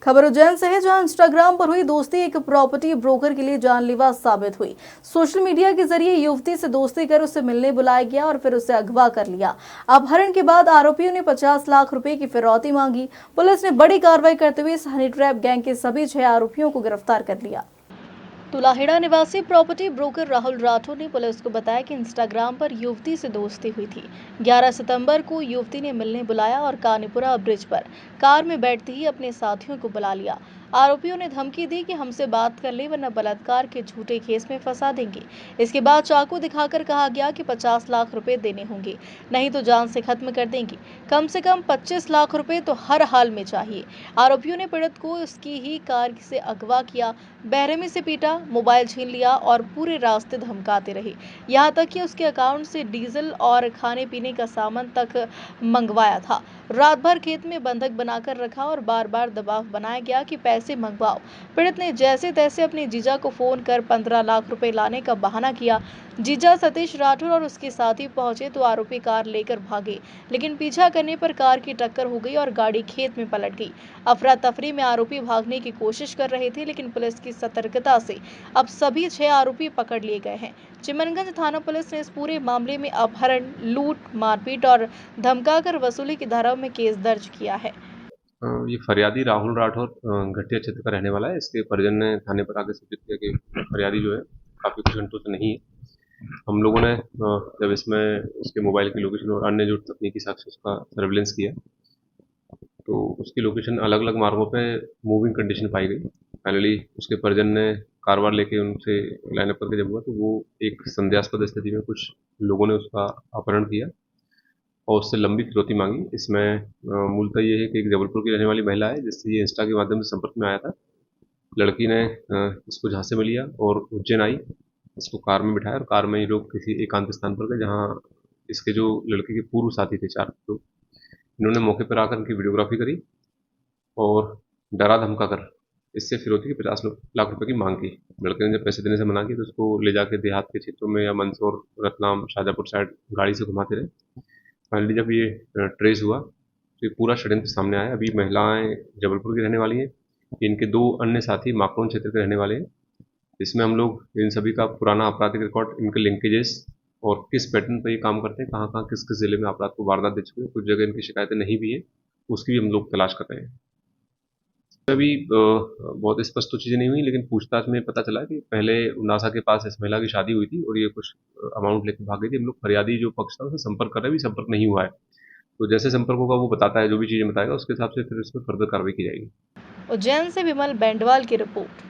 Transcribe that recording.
खबर उज्जैन से है, जहां इंस्टाग्राम पर हुई दोस्ती एक प्रॉपर्टी ब्रोकर के लिए जानलेवा साबित हुई। सोशल मीडिया के जरिए युवती से दोस्ती कर उसे मिलने बुलाया गया और फिर उसे अगवा कर लिया। अपहरण के बाद आरोपियों ने 50 लाख रुपए की फिरौती मांगी। पुलिस ने बड़ी कार्रवाई करते हुए इस हनी ट्रैप गैंग के सभी 6 आरोपियों को गिरफ्तार कर लिया। तुलाहेड़ा निवासी प्रॉपर्टी ब्रोकर राहुल राठौर ने पुलिस को बताया कि इंस्टाग्राम पर युवती से दोस्ती हुई थी। 11 सितंबर को युवती ने मिलने बुलाया और कानीपुरा ब्रिज पर कार में बैठते ही अपने साथियों को बुला लिया। आरोपियों ने धमकी दी कि हमसे बात कर ले वरना बलात्कार के झूठे केस में फंसा देंगे। इसके बाद चाकू दिखाकर कहा गया कि 50 लाख रुपए देने होंगे, नहीं तो जान से खत्म कर देंगे। कम से कम 25 लाख रुपए तो हर हाल में चाहिए। आरोपियों ने पीड़ित को उसकी ही कार से अगवा किया, बेरहमी से पीटा, मोबाइल छीन लिया और पूरे रास्ते धमकाते रहे। यहाँ तक कि उसके अकाउंट से डीजल और खाने पीने का सामान तक मंगवाया था। रात भर खेत में बंधक बनाकर रखा और बार बार दबाव बनाया गया कि पैसे मंगवाओ। पीड़ित ने जैसे तैसे अपने जीजा को फोन कर 15 लाख रुपए लाने का बहाना किया। जीजा सतीश राठौर और उसके साथी पहुंचे तो आरोपी कार लेकर भागे, लेकिन पीछा करने पर कार की टक्कर हो गई और गाड़ी खेत में पलट गई। अफरा तफरी में आरोपी भागने की कोशिश कर रहे थे, लेकिन पुलिस की सतर्कता से अब सभी 6 आरोपी पकड़ लिए गए हैं। चिमनगंज थाना पुलिस ने इस पूरे मामले में अपहरण, लूट, मारपीट और धमकाकर वसूली की धाराओं में केस दर्ज किया है। ये फरियादी राहुल राठौर घटिया क्षेत्र का रहने वाला है। इसके परिजन ने थाने पर आके सूचित किया कि फरियादी जो है काफ़ी कुछ घंटों से नहीं है। हम लोगों ने जब इसमें उसके मोबाइल की लोकेशन और अन्य जो तकनीकी साक्ष्य उसका सर्विलेंस किया, तो उसकी लोकेशन अलग अलग मार्गों पे मूविंग कंडीशन पाई गई। फाइनली उसके परिजन ने कारवार लेके उनसे लाइनअप करके जब हुआ तो वो एक संदेहास्पद स्थिति में कुछ लोगों ने उसका अपहरण किया और उससे लंबी फिरौती मांगी। इसमें मूलतः ये है कि एक जबलपुर की रहने वाली महिला है जिससे ये इंस्टा के माध्यम से संपर्क में आया था। लड़की ने इसको झांसे में लिया और उज्जैन आई, इसको कार में बिठाया और कार में ये लोग किसी एकांत स्थान पर गए जहाँ इसके जो लड़के के पूर्व साथी थे 4 लोग, इन्होंने मौके पर आकर उनकी वीडियोग्राफी करी और डरा धमका कर इससे फिरौती की 50 लाख रुपए की मांग की। लड़के ने जब पैसे देने से मना किया तो उसको ले जाके देहात के क्षेत्रों में या मंदसौर, रतलाम, शाहजहाँपुर साइड गाड़ी से घुमाते रहे। फाइनली जब ये ट्रेस हुआ तो ये पूरा षड्यंत्र सामने आया। अभी महिलाएं जबलपुर की रहने वाली हैं, इनके 2 अन्य साथी माकड़ौन क्षेत्र के रहने वाले हैं। इसमें हम लोग इन सभी का पुराना आपराधिक रिकॉर्ड, इनके लिंकेजेस और किस पैटर्न पर ये काम करते हैं, कहाँ कहाँ किस किस जिले में अपराध को वारदात दे चुके हैं, कुछ जगह इनकी शिकायतें नहीं भी हैं, उसकी भी हम लोग तलाश कर रहे हैं। अभी बहुत स्पष्ट तो चीज़ें नहीं हुई, लेकिन पूछताछ में पता चला कि पहले नासा के पास इस महिला की शादी हुई थी और ये कुछ अमाउंट लेकर भाग गई थी। हम लोग फरियादी जो पक्ष था उससे संपर्क कर रहे हैं, अभी संपर्क नहीं हुआ है। तो जैसे संपर्क होगा वो बताता है, जो भी चीज़ें बताएगा उसके हिसाब से फिर उस पर फर्दर कार्रवाई की जाएगी। उज्जैन से विमल बेंडवाल की रिपोर्ट।